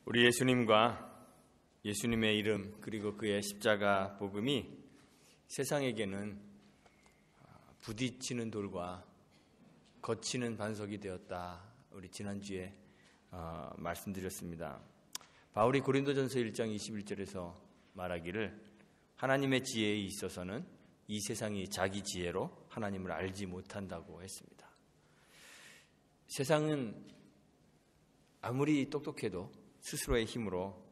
우리 예수님과 예수님의 이름 그리고 그의 십자가 복음이 세상에게는 부딪히는 돌과 거치는 반석이 되었다. 우리 지난주에 말씀드렸습니다. 바울이 고린도전서 1장 21절에서 말하기를 하나님의 지혜에 있어서는 이 세상이 자기 지혜로 하나님을 알지 못한다고 했습니다. 세상은 아무리 똑똑해도 스스로의 힘으로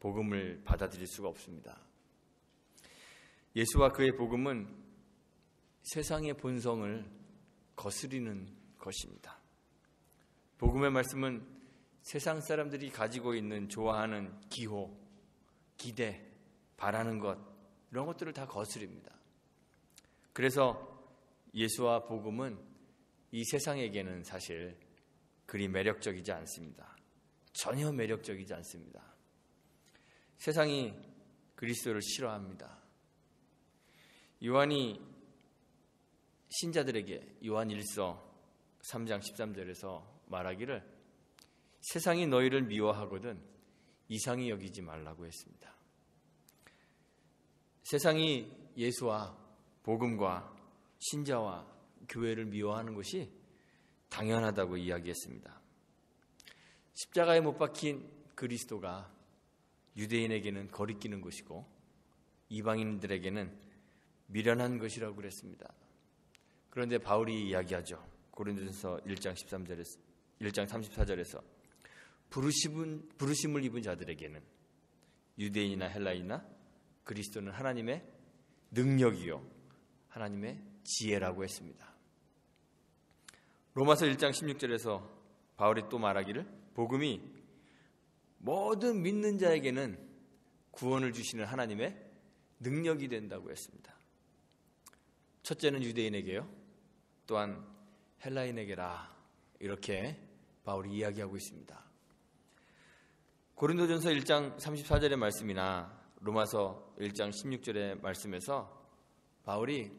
복음을 받아들일 수가 없습니다. 예수와 그의 복음은 세상의 본성을 거스리는 것입니다. 복음의 말씀은 세상 사람들이 가지고 있는 좋아하는 기호, 기대, 바라는 것 이런 것들을 다 거스립니다. 그래서 예수와 복음은 이 세상에게는 사실 그리 매력적이지 않습니다. 전혀 매력적이지 않습니다. 세상이 그리스도를 싫어합니다. 요한이 신자들에게 요한 1서 3장 13절에서 말하기를 세상이 너희를 미워하거든 이상히 여기지 말라고 했습니다. 세상이 예수와 복음과 신자와 교회를 미워하는 것이 당연하다고 이야기했습니다. 십자가에 못 박힌 그리스도가 유대인에게는 거리끼는 것이고 이방인들에게는 미련한 것이라고 그랬습니다. 그런데 바울이 이야기하죠. 고린도전서 1장 34절에서 부르심을 입은 자들에게는 유대인이나 헬라인이나 그리스도는 하나님의 능력이요 하나님의 지혜라고 했습니다. 로마서 1장 16절에서 바울이 또 말하기를 복음이 모든 믿는 자에게는 구원을 주시는 하나님의 능력이 된다고 했습니다. 첫째는 유대인에게요, 또한 헬라인에게라 이렇게 바울이 이야기하고 있습니다. 고린도전서 1장 34절의 말씀이나 로마서 1장 16절의 말씀에서 바울이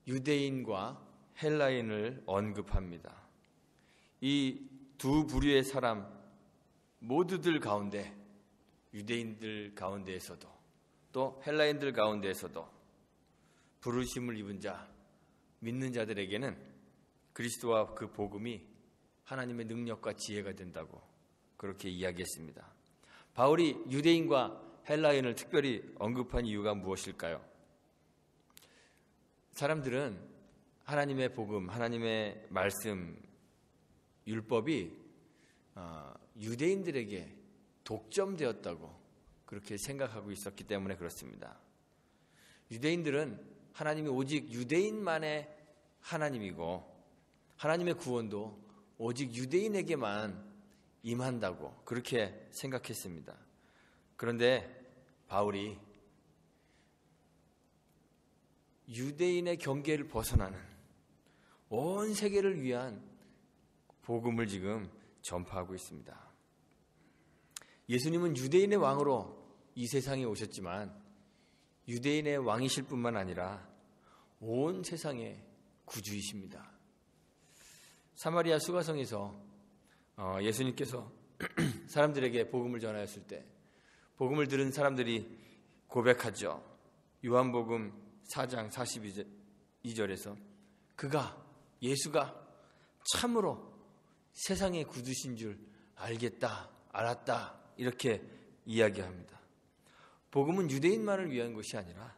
유대인과 헬라인을 언급합니다. 이 두 부류의 사람 모두들 가운데 유대인들 가운데에서도 또 헬라인들 가운데에서도 부르심을 입은 자, 믿는 자들에게는 그리스도와 그 복음이 하나님의 능력과 지혜가 된다고 그렇게 이야기했습니다. 바울이 유대인과 헬라인을 특별히 언급한 이유가 무엇일까요? 사람들은 하나님의 복음, 하나님의 말씀, 율법이 유대인들에게 독점되었다고 그렇게 생각하고 있었기 때문에 그렇습니다. 유대인들은 하나님이 오직 유대인만의 하나님이고 하나님의 구원도 오직 유대인에게만 임한다고 그렇게 생각했습니다. 그런데 바울이 유대인의 경계를 벗어나는 온 세계를 위한 복음을 지금 전파하고 있습니다. 예수님은 유대인의 왕으로 이 세상에 오셨지만 유대인의 왕이실 뿐만 아니라 온 세상의 구주이십니다. 사마리아 수가성에서 예수님께서 사람들에게 복음을 전하였을 때 복음을 들은 사람들이 고백하죠. 요한복음 4장 42절에서 예수가 참으로 세상의 구주신 줄 알았다 이렇게 이야기합니다. 복음은 유대인만을 위한 것이 아니라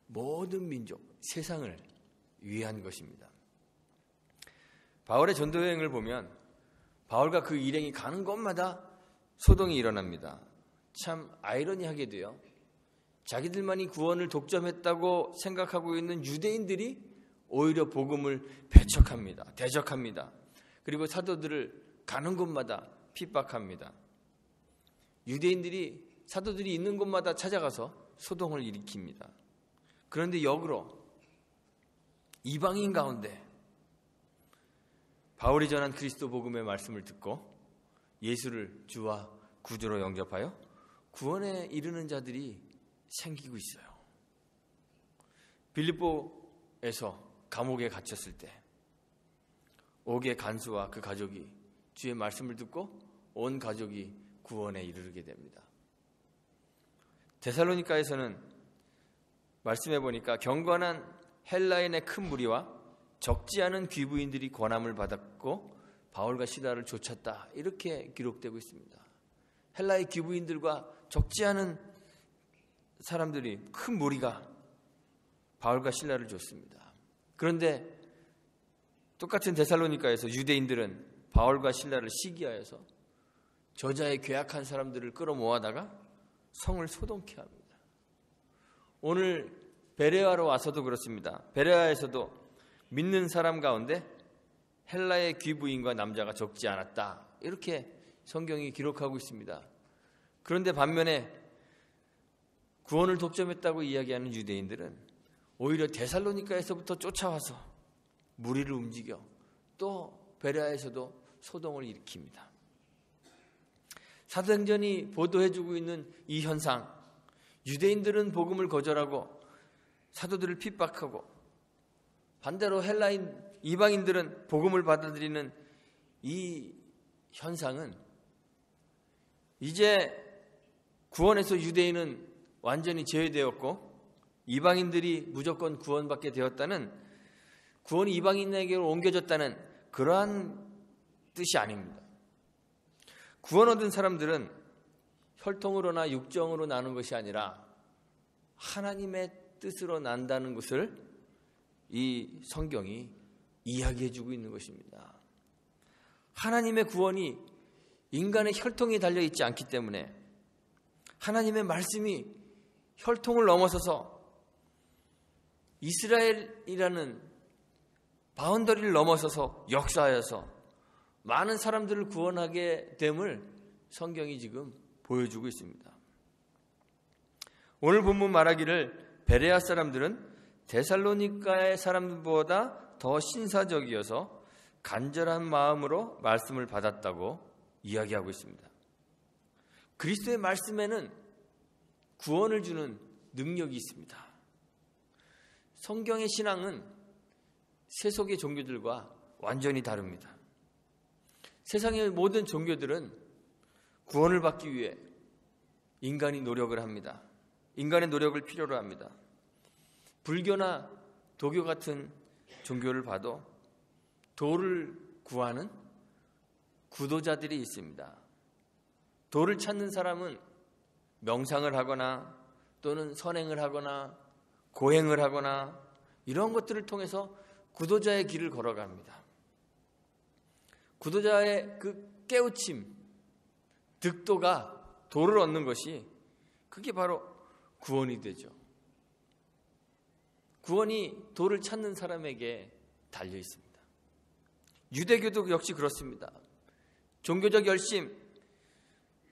모든 민족, 세상을 위한 것입니다. 바울의 전도여행을 보면 바울과 그 일행이 가는 곳마다 소동이 일어납니다. 참 아이러니하게도요, 자기들만이 구원을 독점했다고 생각하고 있는 유대인들이 오히려 복음을 대적합니다. 그리고 사도들을 가는 곳마다 핍박합니다. 유대인들이 사도들이 있는 곳마다 찾아가서 소동을 일으킵니다. 그런데 역으로 이방인 가운데 바울이 전한 그리스도 복음의 말씀을 듣고 예수를 주와 구주로 영접하여 구원에 이르는 자들이 생기고 있어요. 빌립보에서 감옥에 갇혔을 때 옥의 간수와 그 가족이 주의 말씀을 듣고 온 가족이 구원에 이르게 됩니다. 데살로니가에서는 말씀해 보니까 경건한 헬라인의 큰 무리와 적지 않은 귀부인들이 권함을 받았고 바울과 시라를 쫓았다, 이렇게 기록되고 있습니다. 헬라의 귀부인들과 적지 않은 사람들이, 큰 무리가 바울과 실라를 쫓습니다. 그런데 똑같은 데살로니가에서 유대인들은 바울과 실라를 시기하여서 저자의 괴악한 사람들을 끌어모아다가 성을 소동케 합니다. 오늘 베레아로 와서도 그렇습니다. 베레아에서도 믿는 사람 가운데 헬라의 귀부인과 남자가 적지 않았다, 이렇게 성경이 기록하고 있습니다. 그런데 반면에 구원을 독점했다고 이야기하는 유대인들은 오히려 데살로니가에서부터 쫓아와서 무리를 움직여 또 베레아에서도 소동을 일으킵니다. 사도행전이 보도해주고 있는 이 현상, 유대인들은 복음을 거절하고 사도들을 핍박하고 반대로 헬라인 이방인들은 복음을 받아들이는 이 현상은 이제 구원에서 유대인은 완전히 제외되었고 이방인들이 무조건 구원받게 되었다는, 구원이 이방인에게로 옮겨졌다는 그러한 뜻이 아닙니다. 구원 얻은 사람들은 혈통으로나 육정으로 나는 것이 아니라 하나님의 뜻으로 난다는 것을 이 성경이 이야기해 주고 있는 것입니다. 하나님의 구원이 인간의 혈통에 달려있지 않기 때문에 하나님의 말씀이 혈통을 넘어서서 이스라엘이라는 바운더리를 넘어서서 역사하여서 많은 사람들을 구원하게 됨을 성경이 지금 보여주고 있습니다. 오늘 본문 말하기를 베레아 사람들은 데살로니가의 사람들보다 더 신사적이어서 간절한 마음으로 말씀을 받았다고 이야기하고 있습니다. 그리스도의 말씀에는 구원을 주는 능력이 있습니다. 성경의 신앙은 세속의 종교들과 완전히 다릅니다. 세상의 모든 종교들은 구원을 받기 위해 인간이 노력을 합니다. 인간의 노력을 필요로 합니다. 불교나 도교 같은 종교를 봐도 도를 구하는 구도자들이 있습니다. 도를 찾는 사람은 명상을 하거나 또는 선행을 하거나 고행을 하거나 이런 것들을 통해서 구도자의 길을 걸어갑니다. 구도자의 그 깨우침, 득도가 도를 얻는 것이, 그게 바로 구원이 되죠. 구원이 도를 찾는 사람에게 달려 있습니다. 유대교도 역시 그렇습니다. 종교적 열심,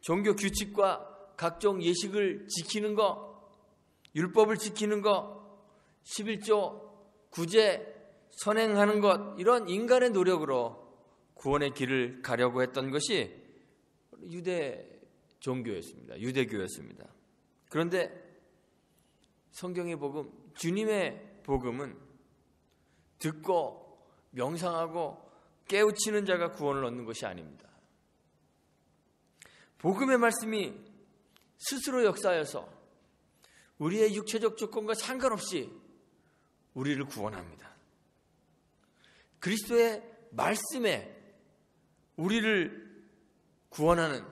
종교 규칙과 각종 예식을 지키는 것, 율법을 지키는 것, 11조, 구제, 선행하는 것, 이런 인간의 노력으로 구원의 길을 가려고 했던 것이 유대 종교였습니다. 유대교였습니다. 그런데 성경의 복음, 주님의 복음은 듣고 명상하고 깨우치는 자가 구원을 얻는 것이 아닙니다. 복음의 말씀이 스스로 역사하여서 우리의 육체적 조건과 상관없이 우리를 구원합니다. 그리스도의 말씀에 우리를 구원하는,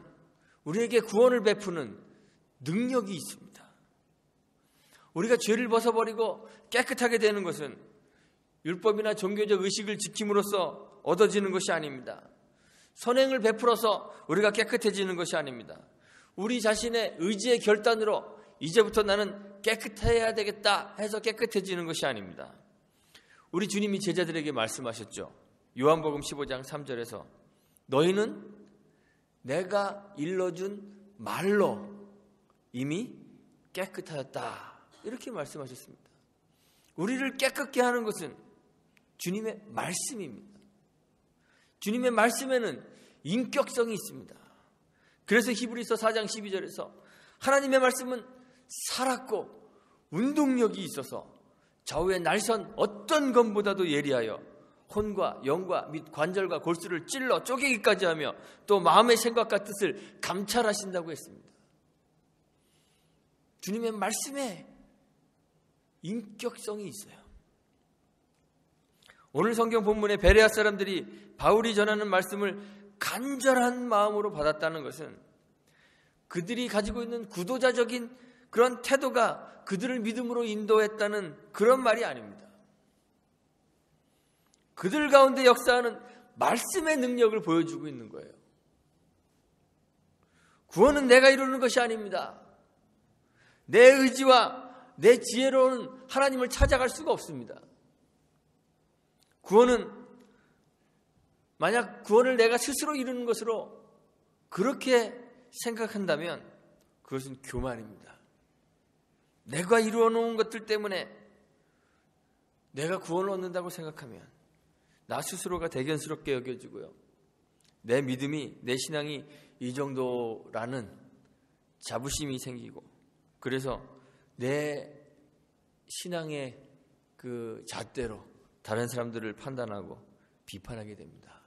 우리에게 구원을 베푸는 능력이 있습니다. 우리가 죄를 벗어버리고 깨끗하게 되는 것은 율법이나 종교적 의식을 지킴으로써 얻어지는 것이 아닙니다. 선행을 베풀어서 우리가 깨끗해지는 것이 아닙니다. 우리 자신의 의지의 결단으로 이제부터 나는 깨끗해야 되겠다 해서 깨끗해지는 것이 아닙니다. 우리 주님이 제자들에게 말씀하셨죠. 요한복음 15장 3절에서 너희는 내가 일러준 말로 이미 깨끗하였다, 이렇게 말씀하셨습니다. 우리를 깨끗게 하는 것은 주님의 말씀입니다. 주님의 말씀에는 인격성이 있습니다. 그래서 히브리서 4장 12절에서 하나님의 말씀은 살았고 운동력이 있어서 좌우의 날선 어떤 검보다도 예리하여 혼과 영과 및 관절과 골수를 찔러 쪼개기까지 하며 또 마음의 생각과 뜻을 감찰하신다고 했습니다. 주님의 말씀에 인격성이 있어요. 오늘 성경 본문의 베레아 사람들이 바울이 전하는 말씀을 간절한 마음으로 받았다는 것은 그들이 가지고 있는 구도자적인 그런 태도가 그들을 믿음으로 인도했다는 그런 말이 아닙니다. 그들 가운데 역사하는 말씀의 능력을 보여주고 있는 거예요. 구원은 내가 이루는 것이 아닙니다. 내 의지와 내 지혜로는 하나님을 찾아갈 수가 없습니다. 구원은 만약 구원을 내가 스스로 이루는 것으로 그렇게 생각한다면 그것은 교만입니다. 내가 이루어 놓은 것들 때문에 내가 구원을 얻는다고 생각하면 나 스스로가 대견스럽게 여겨지고요. 내 믿음이, 내 신앙이 이 정도라는 자부심이 생기고 그래서 내 신앙의 그 잣대로 다른 사람들을 판단하고 비판하게 됩니다.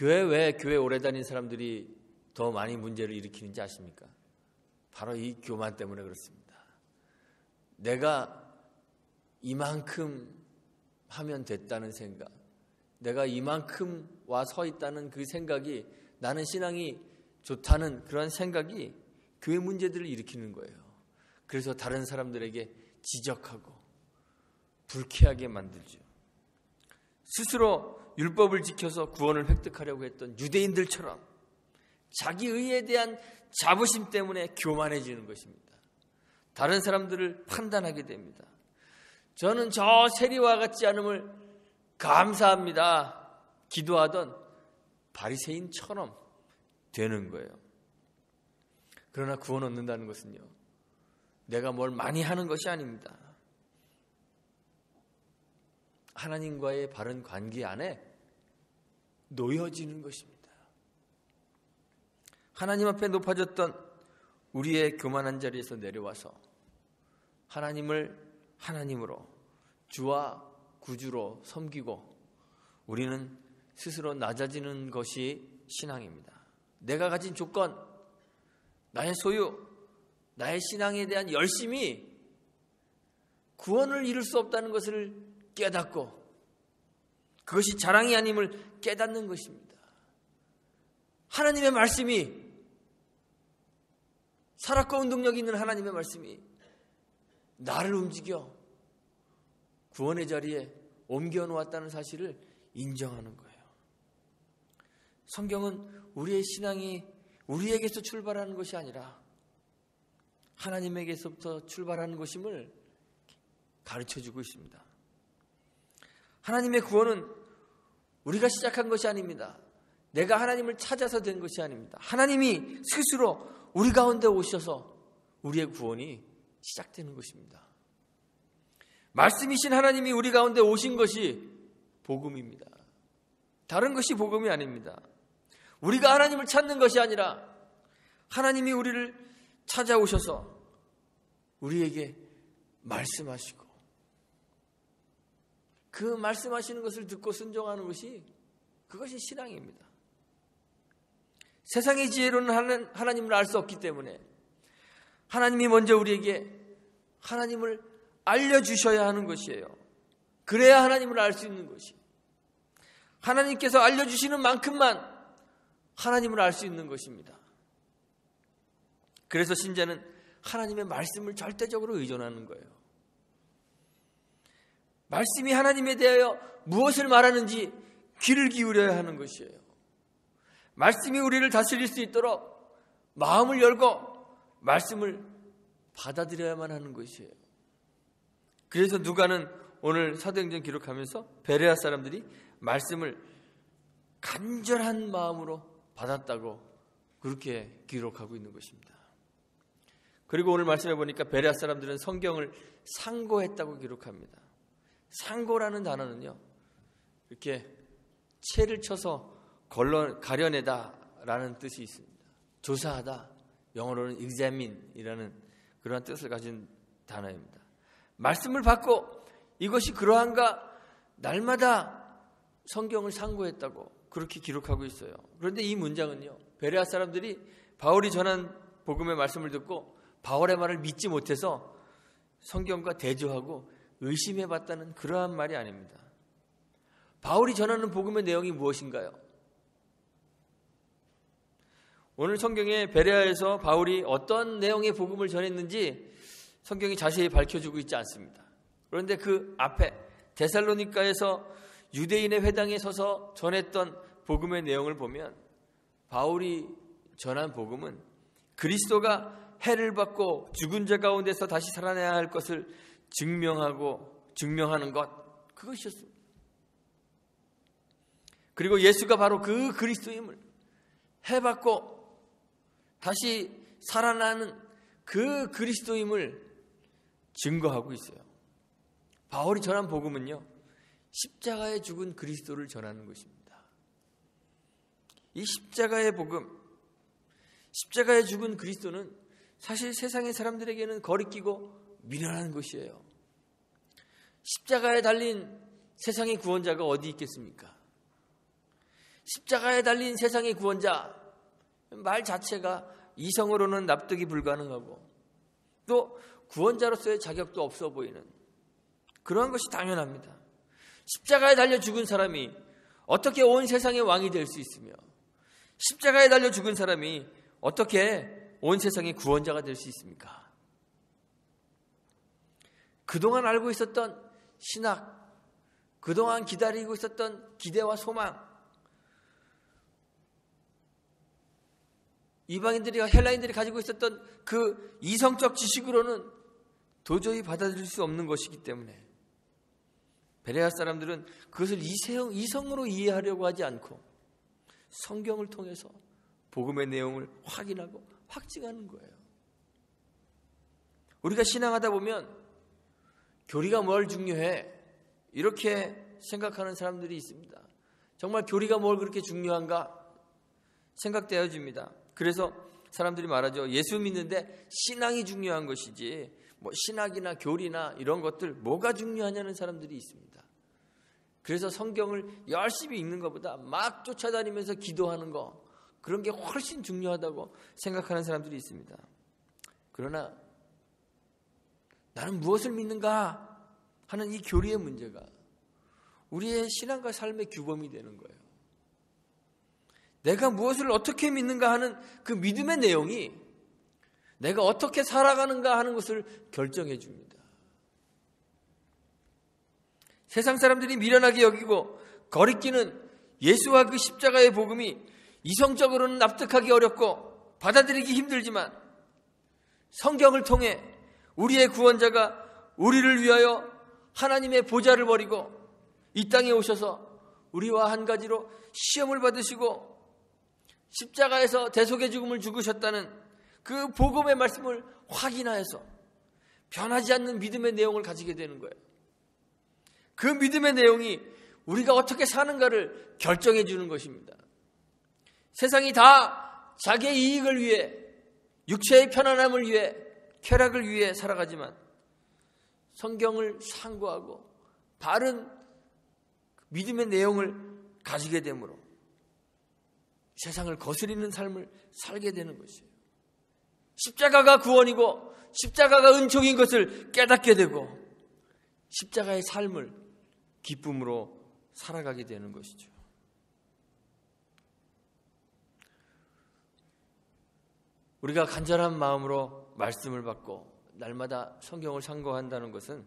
왜 교회 오래 다닌 사람들이 더 많이 문제를 일으키는지 아십니까? 바로 이 교만 때문에 그렇습니다. 내가 이만큼 하면 됐다는 생각, 내가 이만큼 와 서 있다는 그 생각이, 나는 신앙이 좋다는 그런 생각이 교회 문제들을 일으키는 거예요. 그래서 다른 사람들에게 지적하고 불쾌하게 만들죠. 스스로 율법을 지켜서 구원을 획득하려고 했던 유대인들처럼 자기 의에 대한 자부심 때문에 교만해지는 것입니다. 다른 사람들을 판단하게 됩니다. 저는 저 세리와 같지 않음을 감사합니다. 기도하던 바리새인처럼 되는 거예요. 그러나 구원 얻는다는 것은요, 내가 뭘 많이 하는 것이 아닙니다. 하나님과의 바른 관계 안에 놓여지는 것입니다. 하나님 앞에 높아졌던 우리의 교만한 자리에서 내려와서 하나님을 하나님으로, 주와 구주로 섬기고 우리는 스스로 낮아지는 것이 신앙입니다. 내가 가진 조건, 나의 소유, 나의 신앙에 대한 열심이 구원을 이룰 수 없다는 것을 깨닫고 그것이 자랑이 아님을 깨닫는 것입니다. 하나님의 말씀이, 살았고 운동력이 있는 하나님의 말씀이 나를 움직여 구원의 자리에 옮겨놓았다는 사실을 인정하는 거예요. 성경은 우리의 신앙이 우리에게서 출발하는 것이 아니라 하나님에게서부터 출발하는 것임을 가르쳐주고 있습니다. 하나님의 구원은 우리가 시작한 것이 아닙니다. 내가 하나님을 찾아서 된 것이 아닙니다. 하나님이 스스로 우리 가운데 오셔서 우리의 구원이 시작되는 것입니다. 말씀이신 하나님이 우리 가운데 오신 것이 복음입니다. 다른 것이 복음이 아닙니다. 우리가 하나님을 찾는 것이 아니라 하나님이 우리를 찾아오셔서 우리에게 말씀하시고 그 말씀하시는 것을 듣고 순종하는 것이, 그것이 신앙입니다. 세상의 지혜로는 하나님을 알 수 없기 때문에 하나님이 먼저 우리에게 하나님을 알려주셔야 하는 것이에요. 그래야 하나님을 알 수 있는 것이, 하나님께서 알려주시는 만큼만 하나님을 알 수 있는 것입니다. 그래서 신자는 하나님의 말씀을 절대적으로 의존하는 거예요. 말씀이 하나님에 대하여 무엇을 말하는지 귀를 기울여야 하는 것이에요. 말씀이 우리를 다스릴 수 있도록 마음을 열고 말씀을 받아들여야만 하는 것이에요. 그래서 누가는 오늘 사도행전 기록하면서 베레아 사람들이 말씀을 간절한 마음으로 받았다고 그렇게 기록하고 있는 것입니다. 그리고 오늘 말씀해 보니까 베레아 사람들은 성경을 상고했다고 기록합니다. 상고라는 단어는요, 이렇게 채를 쳐서 가려내다라는 뜻이 있습니다. 조사하다, 영어로는 examine이라는 그런 뜻을 가진 단어입니다. 말씀을 받고 이것이 그러한가 날마다 성경을 상고했다고 그렇게 기록하고 있어요. 그런데 이 문장은요, 베레아 사람들이 바울이 전한 복음의 말씀을 듣고 바울의 말을 믿지 못해서 성경과 대조하고 의심해봤다는 그러한 말이 아닙니다. 바울이 전하는 복음의 내용이 무엇인가요? 오늘 성경에 베레아에서 바울이 어떤 내용의 복음을 전했는지 성경이 자세히 밝혀주고 있지 않습니다. 그런데 그 앞에 데살로니가에서 유대인의 회당에 서서 전했던 복음의 내용을 보면 바울이 전한 복음은 그리스도가 해를 받고 죽은 자 가운데서 다시 살아나야 할 것을 증명하는 것, 그것이었습니다. 그리고 예수가 바로 그 그리스도임을, 해받고 다시 살아나는 그 그리스도임을 증거하고 있어요. 바울이 전한 복음은요, 십자가에 죽은 그리스도를 전하는 것입니다. 이 십자가의 복음, 십자가에 죽은 그리스도는 사실 세상의 사람들에게는 거리끼고 미련한 것이에요. 십자가에 달린 세상의 구원자가 어디 있겠습니까? 십자가에 달린 세상의 구원자, 말 자체가 이성으로는 납득이 불가능하고 또 구원자로서의 자격도 없어 보이는 그러한 것이 당연합니다. 십자가에 달려 죽은 사람이 어떻게 온 세상의 왕이 될 수 있으며, 십자가에 달려 죽은 사람이 어떻게 온 세상의 구원자가 될 수 있습니까? 그동안 알고 있었던 신학, 그동안 기다리고 있었던 기대와 소망, 이방인들이, 헬라인들이 가지고 있었던 그 이성적 지식으로는 도저히 받아들일 수 없는 것이기 때문에 베레아 사람들은 그것을 이성으로 이해하려고 하지 않고 성경을 통해서 복음의 내용을 확인하고 확증하는 거예요. 우리가 신앙하다 보면 교리가 뭘 중요해? 이렇게 생각하는 사람들이 있습니다. 정말 교리가 뭘 그렇게 중요한가 생각되어집니다. 그래서 사람들이 말하죠. 예수 믿는데 신앙이 중요한 것이지 뭐 신학이나 교리나 이런 것들 뭐가 중요하냐는 사람들이 있습니다. 그래서 성경을 열심히 읽는 것보다 막 쫓아다니면서 기도하는 거, 그런 게 훨씬 중요하다고 생각하는 사람들이 있습니다. 그러나 나는 무엇을 믿는가 하는 이 교리의 문제가 우리의 신앙과 삶의 규범이 되는 거예요. 내가 무엇을 어떻게 믿는가 하는 그 믿음의 내용이 내가 어떻게 살아가는가 하는 것을 결정해 줍니다. 세상 사람들이 미련하게 여기고 거리끼는 예수와 그 십자가의 복음이 이성적으로는 납득하기 어렵고 받아들이기 힘들지만 성경을 통해 우리의 구원자가 우리를 위하여 하나님의 보좌를 버리고 이 땅에 오셔서 우리와 한 가지로 시험을 받으시고 십자가에서 대속의 죽음을 죽으셨다는 그 복음의 말씀을 확인하여서 변하지 않는 믿음의 내용을 가지게 되는 거예요. 그 믿음의 내용이 우리가 어떻게 사는가를 결정해 주는 것입니다. 세상이 다 자기의 이익을 위해, 육체의 편안함을 위해, 쾌락을 위해 살아가지만 성경을 상고하고 바른 믿음의 내용을 가지게 되므로 세상을 거스리는 삶을 살게 되는 것이에요. 십자가가 구원이고 십자가가 은총인 것을 깨닫게 되고 십자가의 삶을 기쁨으로 살아가게 되는 것이죠. 우리가 간절한 마음으로 말씀을 받고 날마다 성경을 상고한다는 것은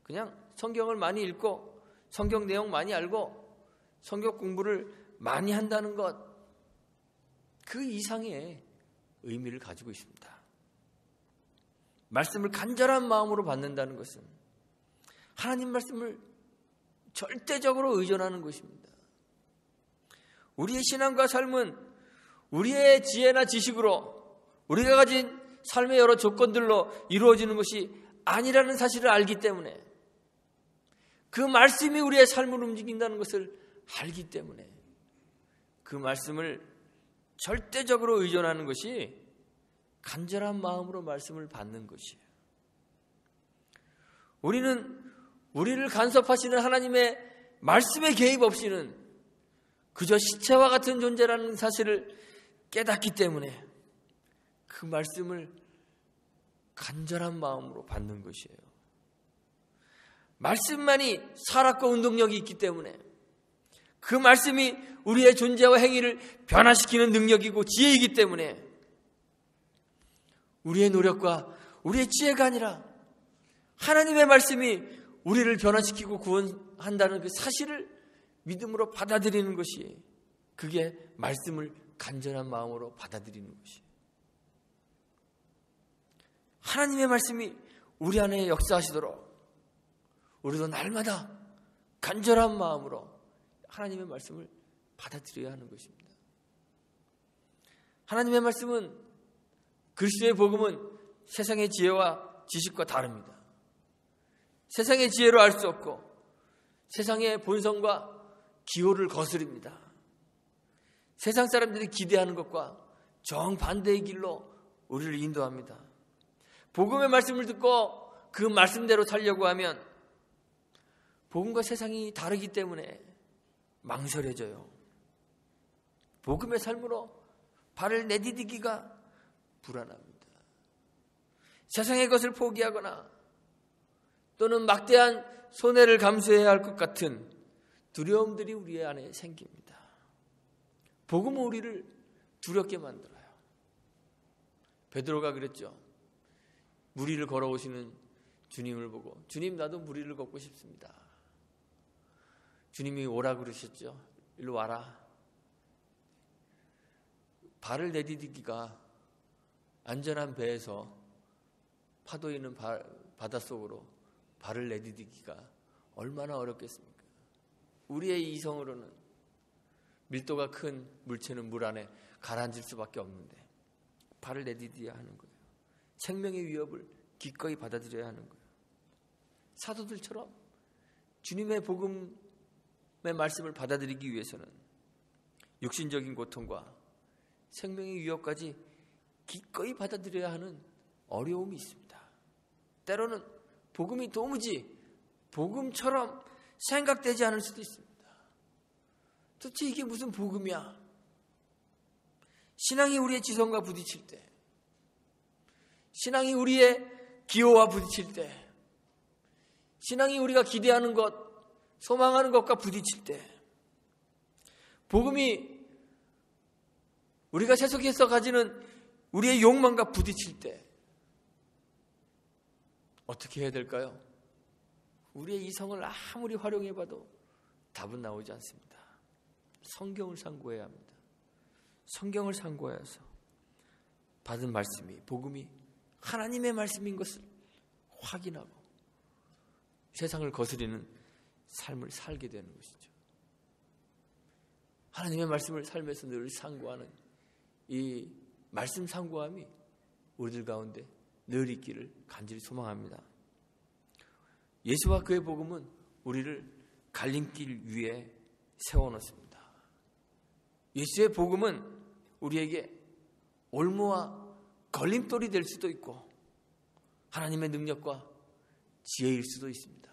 그냥 성경을 많이 읽고 성경 내용 많이 알고 성경 공부를 많이 한다는 것, 그 이상의 의미를 가지고 있습니다. 말씀을 간절한 마음으로 받는다는 것은 하나님 말씀을 절대적으로 의존하는 것입니다. 우리의 신앙과 삶은 우리의 지혜나 지식으로 우리가 가진 삶의 여러 조건들로 이루어지는 것이 아니라는 사실을 알기 때문에, 그 말씀이 우리의 삶을 움직인다는 것을 알기 때문에 그 말씀을 절대적으로 의존하는 것이 간절한 마음으로 말씀을 받는 것이에요. 우리는 우리를 간섭하시는 하나님의 말씀의 개입 없이는 그저 시체와 같은 존재라는 사실을 깨닫기 때문에 그 말씀을 간절한 마음으로 받는 것이에요. 말씀만이 살았고 운동력이 있기 때문에 그 말씀이 우리의 존재와 행위를 변화시키는 능력이고 지혜이기 때문에 우리의 노력과 우리의 지혜가 아니라 하나님의 말씀이 우리를 변화시키고 구원한다는 그 사실을 믿음으로 받아들이는 것이, 그게 말씀을 간절한 마음으로 받아들이는 것이. 하나님의 말씀이 우리 안에 역사하시도록 우리도 날마다 간절한 마음으로 하나님의 말씀을 받아들여야 하는 것입니다. 하나님의 말씀은, 그리스도의 복음은 세상의 지혜와 지식과 다릅니다. 세상의 지혜로 알 수 없고 세상의 본성과 기호를 거스릅니다. 세상 사람들이 기대하는 것과 정반대의 길로 우리를 인도합니다. 복음의 말씀을 듣고 그 말씀대로 살려고 하면 복음과 세상이 다르기 때문에 망설여져요. 복음의 삶으로 발을 내디디기가 불안합니다. 세상의 것을 포기하거나 또는 막대한 손해를 감수해야 할 것 같은 두려움들이 우리 안에 생깁니다. 복음은 우리를 두렵게 만들어요. 베드로가 그랬죠. 무리를 걸어오시는 주님을 보고, 주님, 나도 무리를 걷고 싶습니다. 주님이 오라 그러셨죠. 일로 와라. 발을 내디디기가 안전한 배에서 파도 있는 바닷속으로 발을 내디디기가 얼마나 어렵겠습니까? 우리의 이성으로는 밀도가 큰 물체는 물 안에 가라앉을 수밖에 없는데 발을 내디뎌야 하는 거예요. 생명의 위협을 기꺼이 받아들여야 하는 거예요. 사도들처럼 주님의 복음의 말씀을 받아들이기 위해서는 육신적인 고통과 생명의 위협까지 기꺼이 받아들여야 하는 어려움이 있습니다. 때로는 복음이 도무지 복음처럼 생각되지 않을 수도 있습니다. 도대체 이게 무슨 복음이야? 신앙이 우리의 지성과 부딪힐 때, 신앙이 우리의 기호와 부딪힐 때, 신앙이 우리가 기대하는 것, 소망하는 것과 부딪힐 때, 복음이 우리가 세속에서 가지는 우리의 욕망과 부딪힐 때 어떻게 해야 될까요? 우리의 이성을 아무리 활용해봐도 답은 나오지 않습니다. 성경을 상고해야 합니다. 성경을 상고해서 받은 말씀이, 복음이 하나님의 말씀인 것을 확인하고 세상을 거스리는 삶을 살게 되는 것이죠. 하나님의 말씀을 삶에서 늘 상고하는 이 말씀 상고함이 우리들 가운데 늘 있기를 간절히 소망합니다. 예수와 그의 복음은 우리를 갈림길 위에 세워놓습니다. 예수의 복음은 우리에게 올무와 걸림돌이 될 수도 있고 하나님의 능력과 지혜일 수도 있습니다.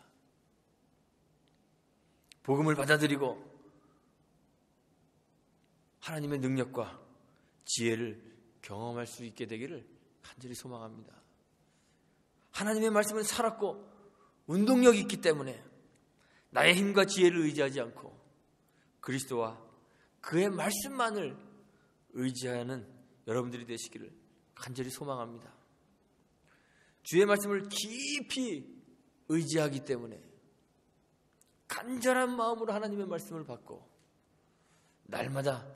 복음을 받아들이고 하나님의 능력과 지혜를 경험할 수 있게 되기를 간절히 소망합니다. 하나님의 말씀은 살았고 운동력이 있기 때문에 나의 힘과 지혜를 의지하지 않고 그리스도와 그의 말씀만을 의지하는 여러분들이 되시기를 간절히 소망합니다. 주의 말씀을 깊이 의지하기 때문에 간절한 마음으로 하나님의 말씀을 받고 날마다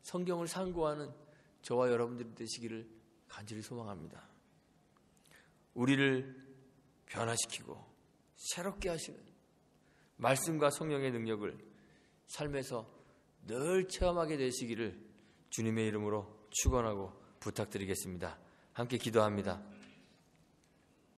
성경을 상고하는 저와 여러분들이 되시기를 간절히 소망합니다. 우리를 변화시키고 새롭게 하시는 말씀과 성령의 능력을 삶에서 늘 체험하게 되시기를 주님의 이름으로 축원하고 부탁드리겠습니다. 함께 기도합니다.